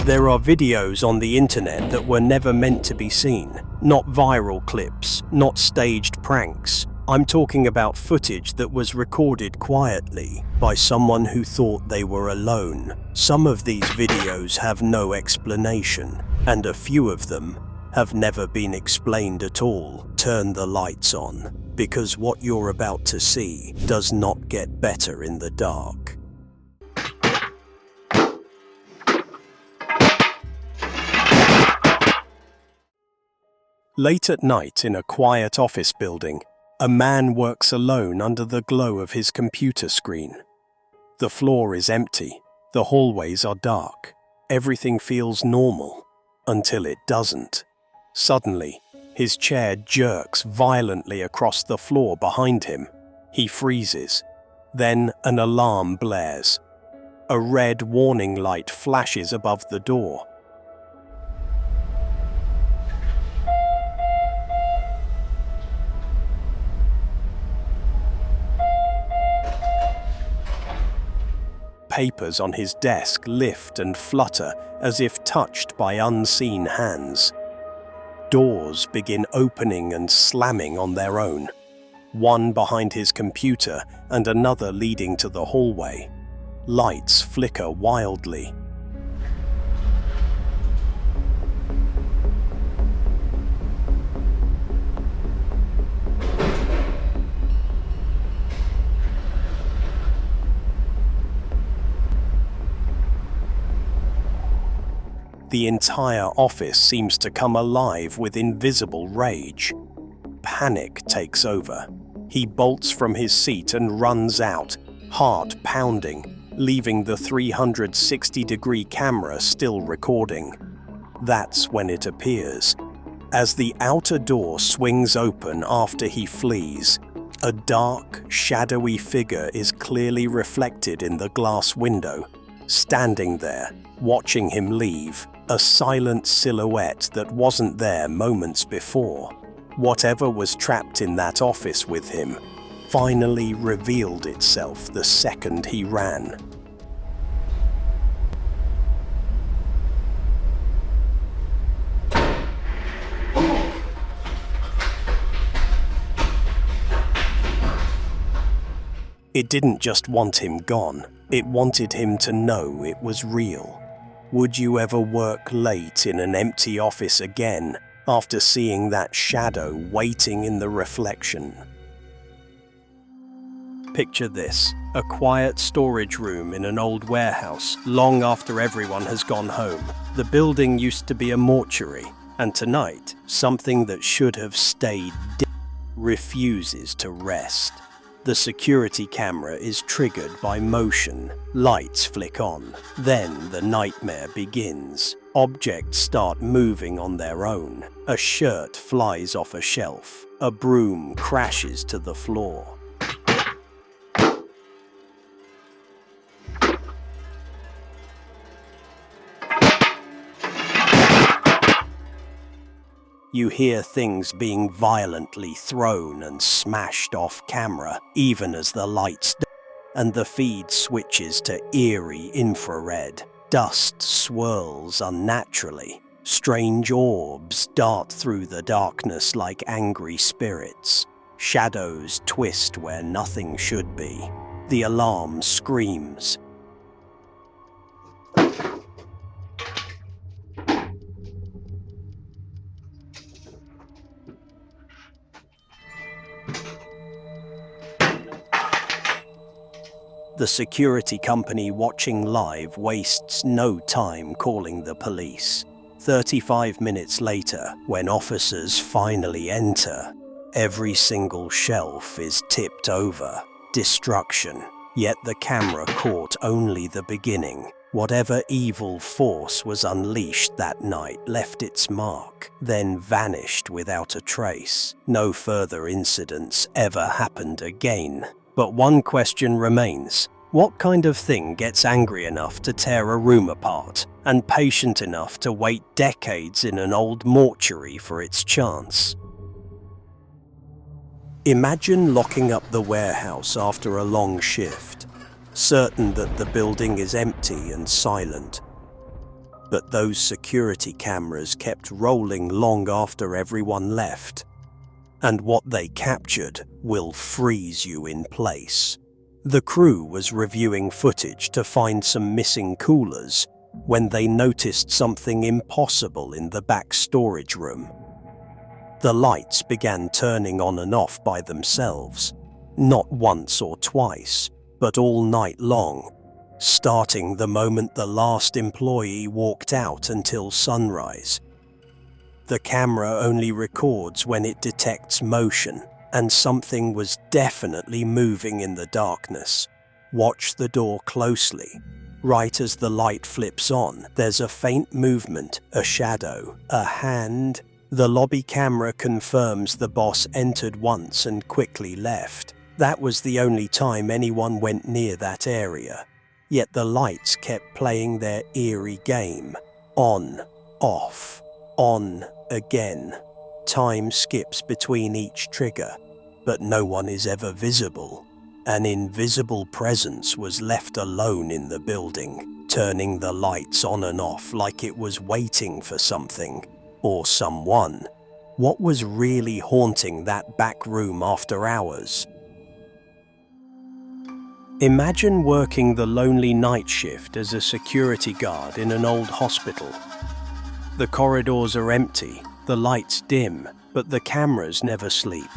There are videos on the internet that were never meant to be seen. Not viral clips, not staged pranks. I'm talking about footage that was recorded quietly by someone who thought they were alone. Some of these videos have no explanation, and a few of them have never been explained at all. Turn the lights on, because what you're about to see does not get better in the dark. Late at night in a quiet office building, a man works alone under the glow of his computer screen. The floor is empty, the hallways are dark. Everything feels normal, until it doesn't. Suddenly, his chair jerks violently across the floor behind him. He freezes. Then an alarm blares. A red warning light flashes above the door. Papers on his desk lift and flutter as if touched by unseen hands. Doors begin opening and slamming on their own, one behind his computer and another leading to the hallway. Lights flicker wildly. The entire office seems to come alive with invisible rage. Panic takes over. He bolts from his seat and runs out, heart pounding, leaving the 360-degree camera still recording. That's when it appears. As the outer door swings open after he flees, a dark, shadowy figure is clearly reflected in the glass window, standing there, watching him leave. A silent silhouette that wasn't there moments before. Whatever was trapped in that office with him finally revealed itself the second he ran. It didn't just want him gone, it wanted him to know it was real. Would you ever work late in an empty office again after seeing that shadow waiting in the reflection? Picture this, a quiet storage room in an old warehouse long after everyone has gone home. The building used to be a mortuary, and tonight, something that should have stayed dead refuses to rest. The security camera is triggered by motion. Lights flick on. Then the nightmare begins. Objects start moving on their own. A shirt flies off a shelf. A broom crashes to the floor. You hear things being violently thrown and smashed off camera, even as the lights and the feed switches to eerie infrared. Dust swirls unnaturally. Strange orbs dart through the darkness like angry spirits. Shadows twist where nothing should be. The alarm screams. The security company watching live wastes no time calling the police. 35 minutes later, when officers finally enter, every single shelf is tipped over. Destruction. Yet the camera caught only the beginning. Whatever evil force was unleashed that night left its mark, then vanished without a trace. No further incidents ever happened again. But one question remains. What kind of thing gets angry enough to tear a room apart, and patient enough to wait decades in an old mortuary for its chance? Imagine locking up the warehouse after a long shift, certain that the building is empty and silent. But those security cameras kept rolling long after everyone left. And what they captured will freeze you in place. The crew was reviewing footage to find some missing coolers when they noticed something impossible in the back storage room. The lights began turning on and off by themselves, not once or twice, but all night long, starting the moment the last employee walked out until sunrise. The camera only records when it detects motion, and something was definitely moving in the darkness. Watch the door closely. Right as the light flips on, there's a faint movement, a shadow, a hand. The lobby camera confirms the boss entered once and quickly left. That was the only time anyone went near that area. Yet the lights kept playing their eerie game. On, off, on, again. Time skips between each trigger, but no one is ever visible. An invisible presence was left alone in the building, turning the lights on and off like it was waiting for something. Or someone. What was really haunting that back room after hours? Imagine working the lonely night shift as a security guard in an old hospital. The corridors are empty, the lights dim, but the cameras never sleep.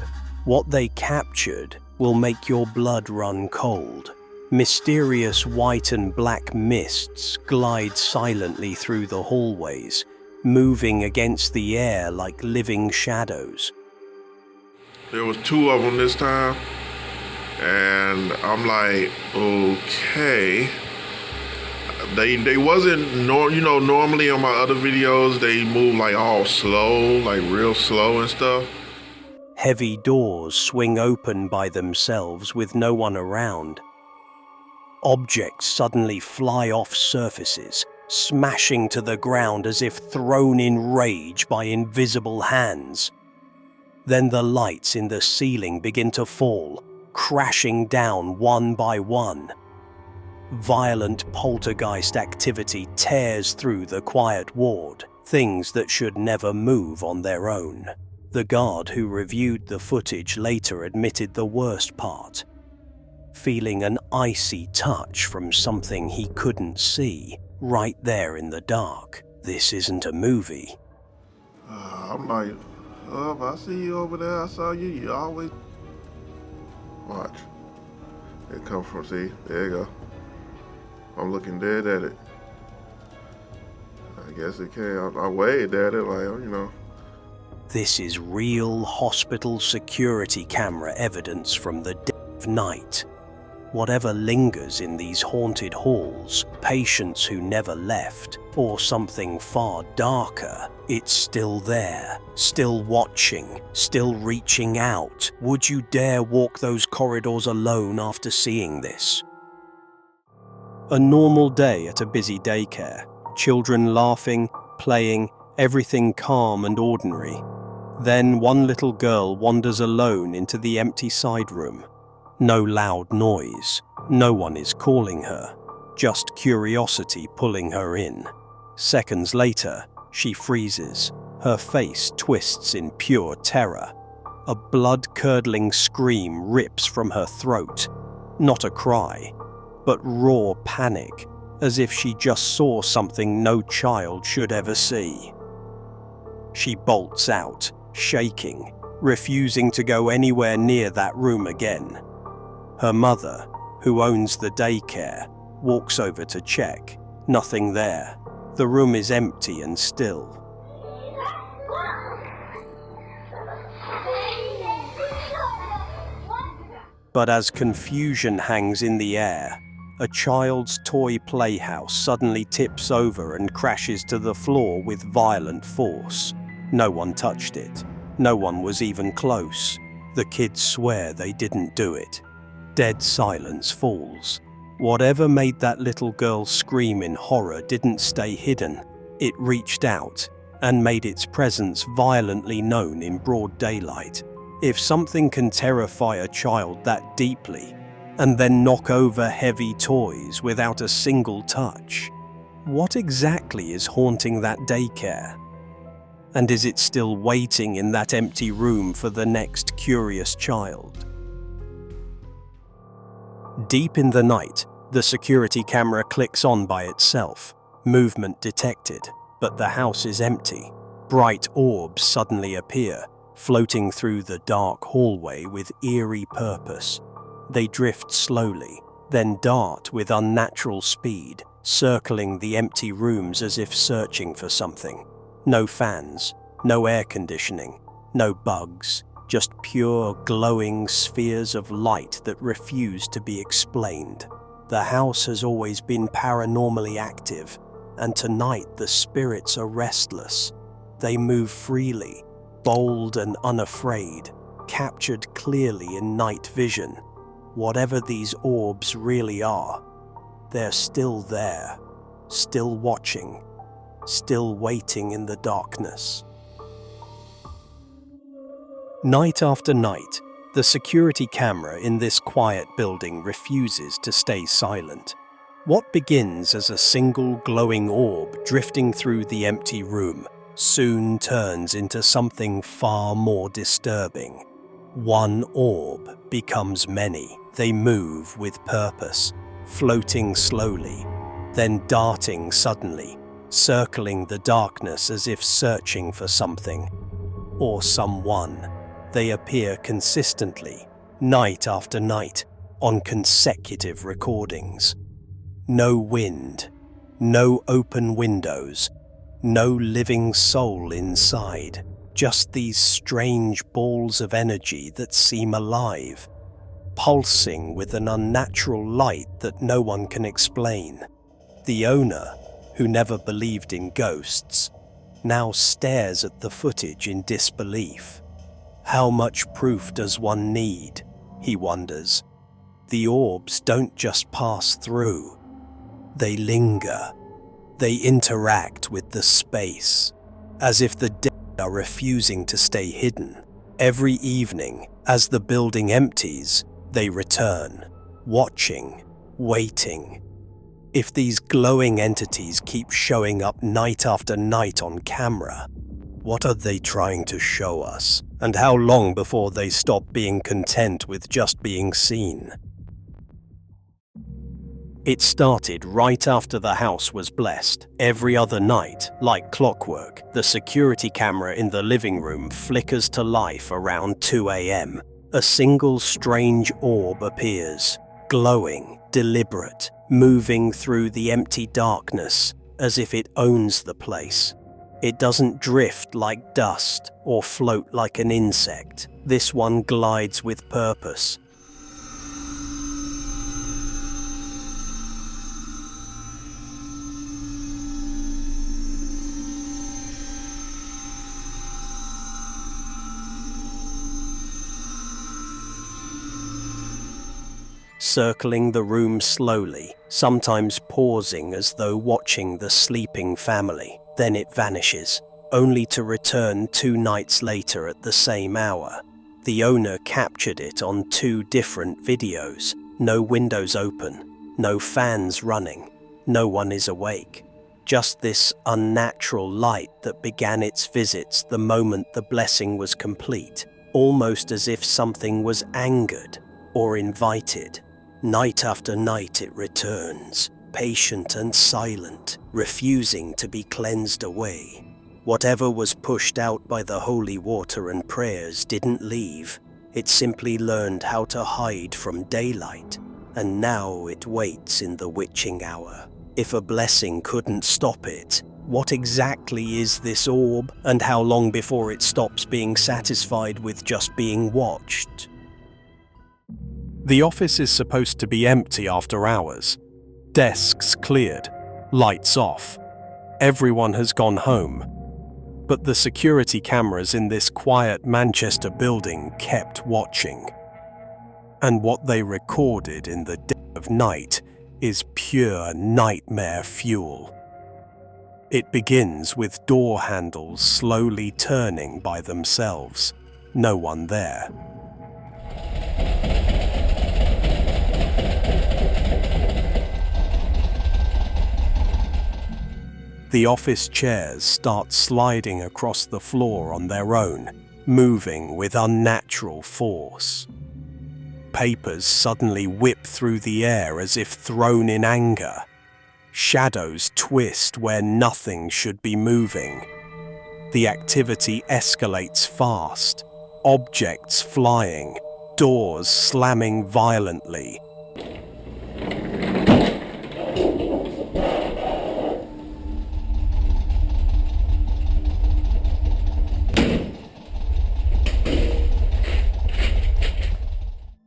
What they captured will make your blood run cold. Mysterious white and black mists glide silently through the hallways, moving against the air like living shadows. There was 2 of them this time, and I'm like, okay. They wasn't, normally on my other videos, they move like all slow, like real slow and stuff. Heavy doors swing open by themselves with no one around. Objects suddenly fly off surfaces, smashing to the ground as if thrown in rage by invisible hands. Then the lights in the ceiling begin to fall, crashing down one by one. Violent poltergeist activity tears through the quiet ward, things that should never move on their own. The guard who reviewed the footage later admitted the worst part. Feeling an icy touch from something he couldn't see, right there in the dark. This isn't a movie. I'm like, if I see you over there, I saw you, you always... Watch. It comes from, see, there you go. I'm looking dead at it. I guess it can. I waved at it like, This is real hospital security camera evidence from the dead of night. Whatever lingers in these haunted halls, patients who never left, or something far darker, it's still there, still watching, still reaching out. Would you dare walk those corridors alone after seeing this? A normal day at a busy daycare. Children laughing, playing, everything calm and ordinary. Then one little girl wanders alone into the empty side room. No loud noise. No one is calling her. Just curiosity pulling her in. Seconds later, she freezes. Her face twists in pure terror. A blood-curdling scream rips from her throat. Not a cry, but raw panic, as if she just saw something no child should ever see. She bolts out, shaking, refusing to go anywhere near that room again. Her mother, who owns the daycare, walks over to check. Nothing there. The room is empty and still. But as confusion hangs in the air, a child's toy playhouse suddenly tips over and crashes to the floor with violent force. No one touched it. No one was even close. The kids swear they didn't do it. Dead silence falls. Whatever made that little girl scream in horror didn't stay hidden. It reached out and made its presence violently known in broad daylight. If something can terrify a child that deeply and then knock over heavy toys without a single touch, What exactly is haunting that daycare? And is it still waiting in that empty room for the next curious child? Deep in the night, the security camera clicks on by itself. Movement detected, but the house is empty. Bright orbs suddenly appear, floating through the dark hallway with eerie purpose. They drift slowly, then dart with unnatural speed, circling the empty rooms as if searching for something. No fans, no air conditioning, no bugs, just pure glowing spheres of light that refuse to be explained. The house has always been paranormally active, and tonight the spirits are restless. They move freely, bold and unafraid, captured clearly in night vision. Whatever these orbs really are, they're still there, still watching, still waiting in the darkness. Night after night, the security camera in this quiet building refuses to stay silent. What begins as a single glowing orb drifting through the empty room soon turns into something far more disturbing. One orb becomes many. They move with purpose, floating slowly, then darting suddenly, circling the darkness as if searching for something or someone. They appear consistently, night after night, on consecutive recordings. No wind, no open windows, no living soul inside, just these strange balls of energy that seem alive, pulsing with an unnatural light that no one can explain. The owner, who never believed in ghosts, now stares at the footage in disbelief. How much proof does one need? He wonders. The orbs don't just pass through. They linger. They interact with the space, as if the dead are refusing to stay hidden. Every evening, as the building empties, they return, watching, waiting. If these glowing entities keep showing up night after night on camera, what are they trying to show us? And how long before they stop being content with just being seen? It started right after the house was blessed. Every other night, like clockwork, the security camera in the living room flickers to life around 2 a.m. A single strange orb appears, glowing, deliberate, moving through the empty darkness as if it owns the place. It doesn't drift like dust or float like an insect. This one glides with purpose. Circling the room slowly, sometimes pausing as though watching the sleeping family. Then it vanishes, only to return 2 nights later at the same hour. The owner captured it on 2 different videos. No windows open, no fans running, no one is awake. Just this unnatural light that began its visits the moment the blessing was complete, almost as if something was angered or invited. Night after night it returns, patient and silent, refusing to be cleansed away. Whatever was pushed out by the holy water and prayers didn't leave. It simply learned how to hide from daylight, and now it waits in the witching hour. If a blessing couldn't stop it, what exactly is this orb, and how long before it stops being satisfied with just being watched? The office is supposed to be empty after hours. Desks cleared, lights off. Everyone has gone home. But the security cameras in this quiet Manchester building kept watching. And what they recorded in the dead of night is pure nightmare fuel. It begins with door handles slowly turning by themselves. No one there. The office chairs start sliding across the floor on their own, moving with unnatural force. Papers suddenly whip through the air as if thrown in anger. Shadows twist where nothing should be moving. The activity escalates fast, objects flying, doors slamming violently.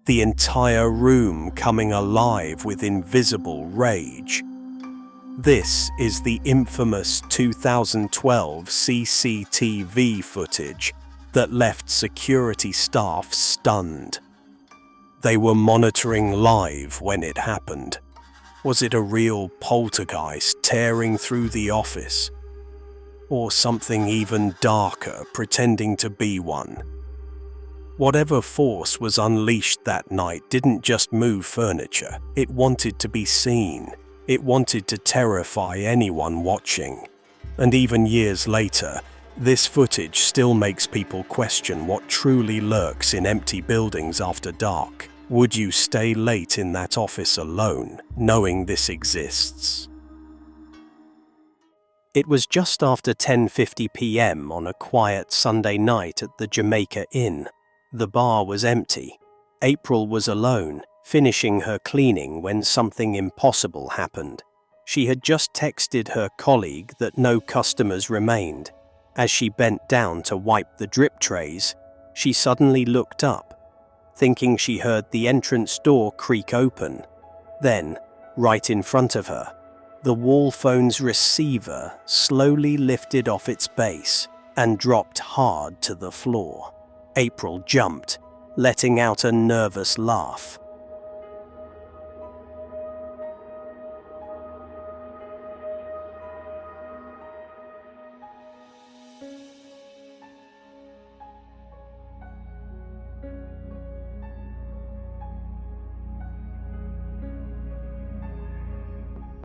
The entire room coming alive with invisible rage. This is the infamous 2012 CCTV footage that left security staff stunned. They were monitoring live when it happened. Was it a real poltergeist tearing through the office? Or something even darker pretending to be one? Whatever force was unleashed that night didn't just move furniture. It wanted to be seen. It wanted to terrify anyone watching. And even years later, this footage still makes people question what truly lurks in empty buildings after dark. Would you stay late in that office alone, knowing this exists? It was just after 10:50 p.m. on a quiet Sunday night at the Jamaica Inn. The bar was empty. April was alone, finishing her cleaning when something impossible happened. She had just texted her colleague that no customers remained. As she bent down to wipe the drip trays, she suddenly looked up, thinking she heard the entrance door creak open. Then, right in front of her, the wall phone's receiver slowly lifted off its base and dropped hard to the floor. April jumped, letting out a nervous laugh.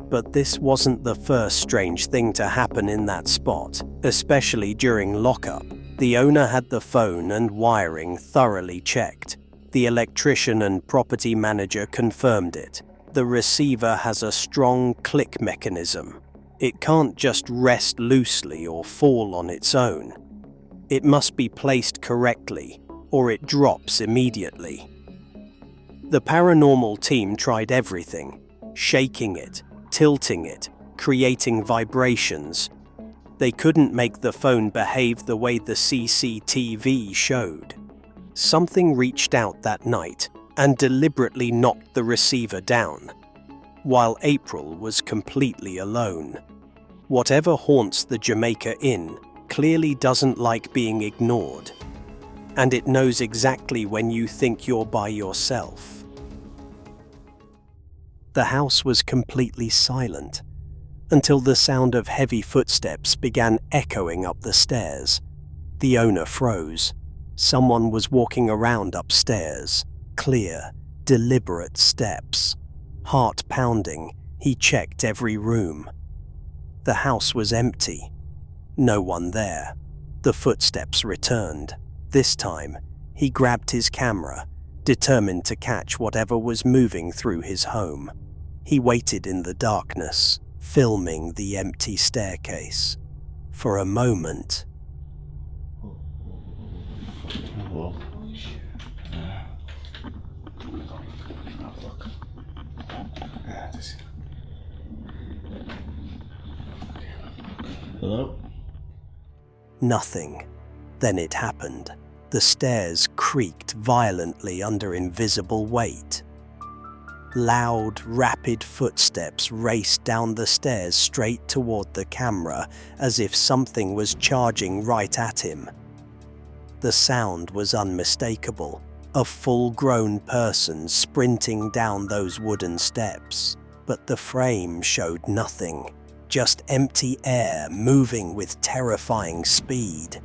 But this wasn't the first strange thing to happen in that spot, especially during lockup. The owner had the phone and wiring thoroughly checked. The electrician and property manager confirmed it. The receiver has a strong click mechanism. It can't just rest loosely or fall on its own. It must be placed correctly, or it drops immediately. The paranormal team tried everything, shaking it, tilting it, creating vibrations. They couldn't make the phone behave the way the CCTV showed. Something reached out that night and deliberately knocked the receiver down, while April was completely alone. Whatever haunts the Jamaica Inn clearly doesn't like being ignored, and it knows exactly when you think you're by yourself. The house was completely silent, until the sound of heavy footsteps began echoing up the stairs. The owner froze. Someone was walking around upstairs. Clear, deliberate steps. Heart pounding, he checked every room. The house was empty. No one there. The footsteps returned. This time, he grabbed his camera, determined to catch whatever was moving through his home. He waited in the darkness, filming the empty staircase. For a moment, Hello? nothing. Then it happened. The stairs creaked violently under invisible weight. Loud, rapid footsteps raced down the stairs straight toward the camera, as if something was charging right at him. The sound was unmistakable, a full-grown person sprinting down those wooden steps. But the frame showed nothing, just empty air moving with terrifying speed.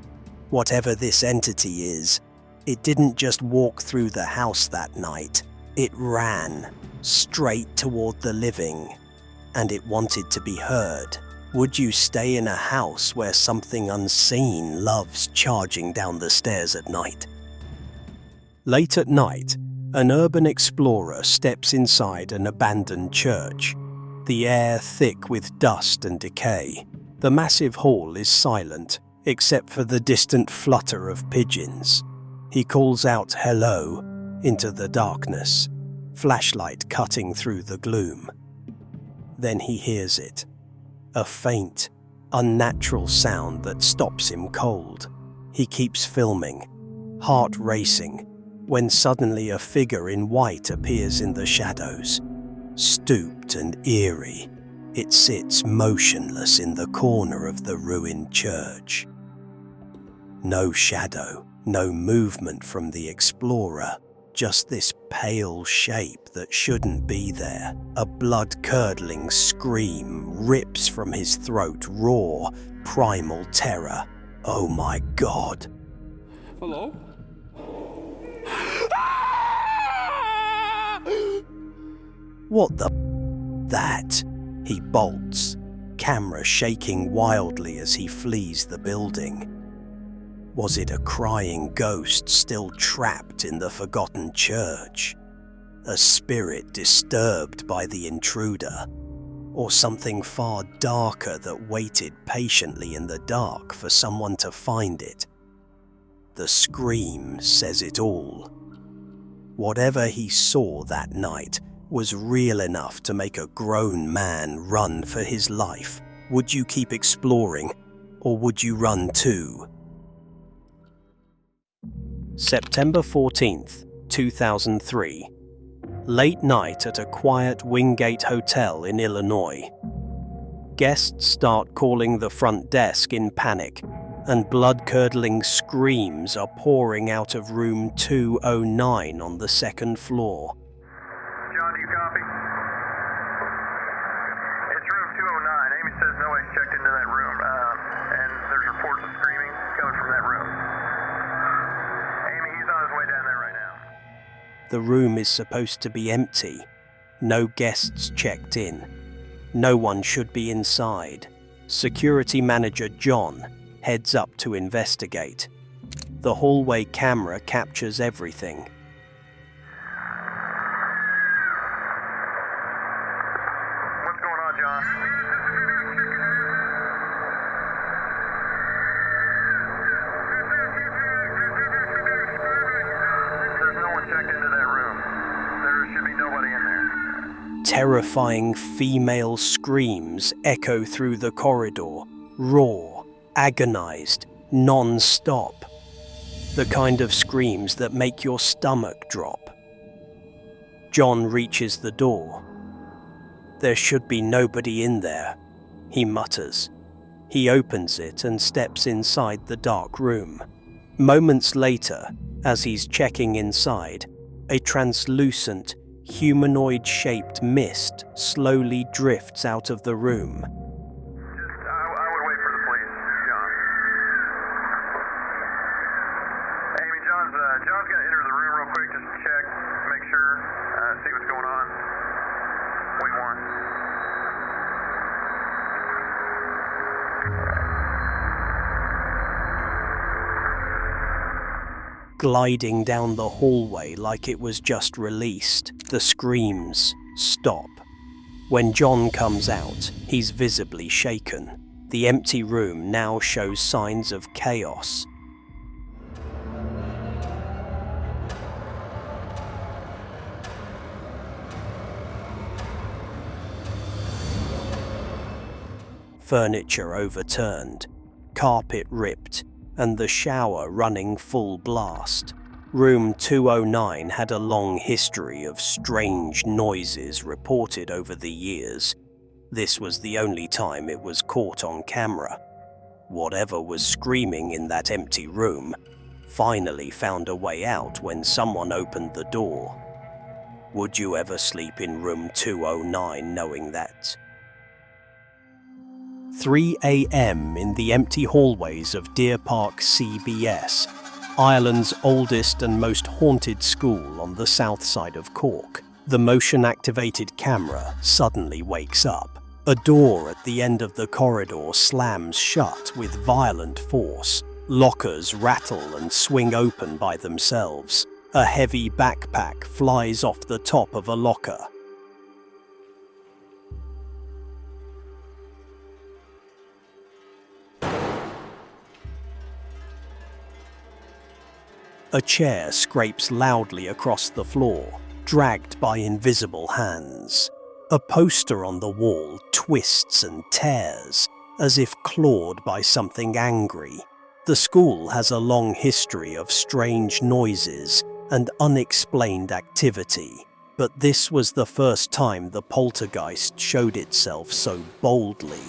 Whatever this entity is, it didn't just walk through the house that night. It ran straight toward the living, and it wanted to be heard. Would you stay in a house where something unseen loves charging down the stairs at night? Late at night, an urban explorer steps inside an abandoned church, the air thick with dust and decay. The massive hall is silent, except for the distant flutter of pigeons. He calls out hello into the darkness, flashlight cutting through the gloom. Then he hears it. A faint, unnatural sound that stops him cold. He keeps filming, heart racing, when suddenly a figure in white appears in the shadows. Stooped and eerie, it sits motionless in the corner of the ruined church. No shadow, no movement from the explorer, just this pale shape that shouldn't be there. A blood-curdling scream rips from his throat, raw, primal terror. Oh my God. Hello? What the that? He bolts, camera shaking wildly as he flees the building. Was it a crying ghost still trapped in the forgotten church? A spirit disturbed by the intruder? Or something far darker that waited patiently in the dark for someone to find it? The scream says it all. Whatever he saw that night was real enough to make a grown man run for his life. Would you keep exploring, or would you run too? September 14th, 2003. Late night at a quiet Wingate Hotel in Illinois. Guests start calling the front desk in panic, and blood-curdling screams are pouring out of room 209 on the second floor. John, do you copy? It's room 209. Amy says nobody's checked into that room, and there's reports of screaming coming from that room. Amy, he's on his way down there right now. The room is supposed to be empty. No guests checked in. No one should be inside. Security manager John heads up to investigate. The hallway camera captures everything. What's going on, John? There's no one checked into that room. There should be nobody in there. Terrifying female screams echo through the corridor, raw, agonized, non-stop. The kind of screams that make your stomach drop. John reaches the door. There should be nobody in there, he mutters. He opens it and steps inside the dark room. Moments later, as he's checking inside, a translucent, humanoid-shaped mist slowly drifts out of the room. I would wait for the police, John. Amy, John's gonna enter the room real quick, just to check, make sure, see what's going on. Wait one. Gliding down the hallway like it was just released, the screams stop. When John comes out, he's visibly shaken. The empty room now shows signs of chaos. Furniture overturned, carpet ripped, and the shower running full blast. Room 209 had a long history of strange noises reported over the years. This was the only time it was caught on camera. Whatever was screaming in that empty room finally found a way out when someone opened the door. Would you ever sleep in room 209 knowing that? 3 a.m. in the empty hallways of Deer Park CBS, Ireland's oldest and most haunted school on the south side of Cork. The motion-activated camera suddenly wakes up. A door at the end of the corridor slams shut with violent force. Lockers rattle and swing open by themselves. A heavy backpack flies off the top of a locker. A chair scrapes loudly across the floor, dragged by invisible hands. A poster on the wall twists and tears, as if clawed by something angry. The school has a long history of strange noises and unexplained activity, but this was the first time the poltergeist showed itself so boldly.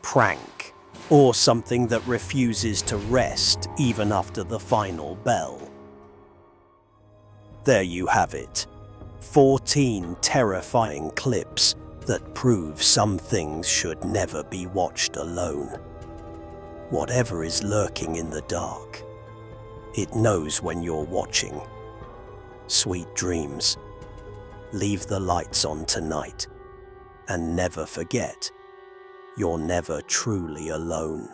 Prank, or something that refuses to rest even after the final bell. There you have it. 14 terrifying clips that prove some things should never be watched alone. Whatever is lurking in the dark, it knows when you're watching. Sweet dreams. Leave the lights on tonight, and never forget, you're never truly alone.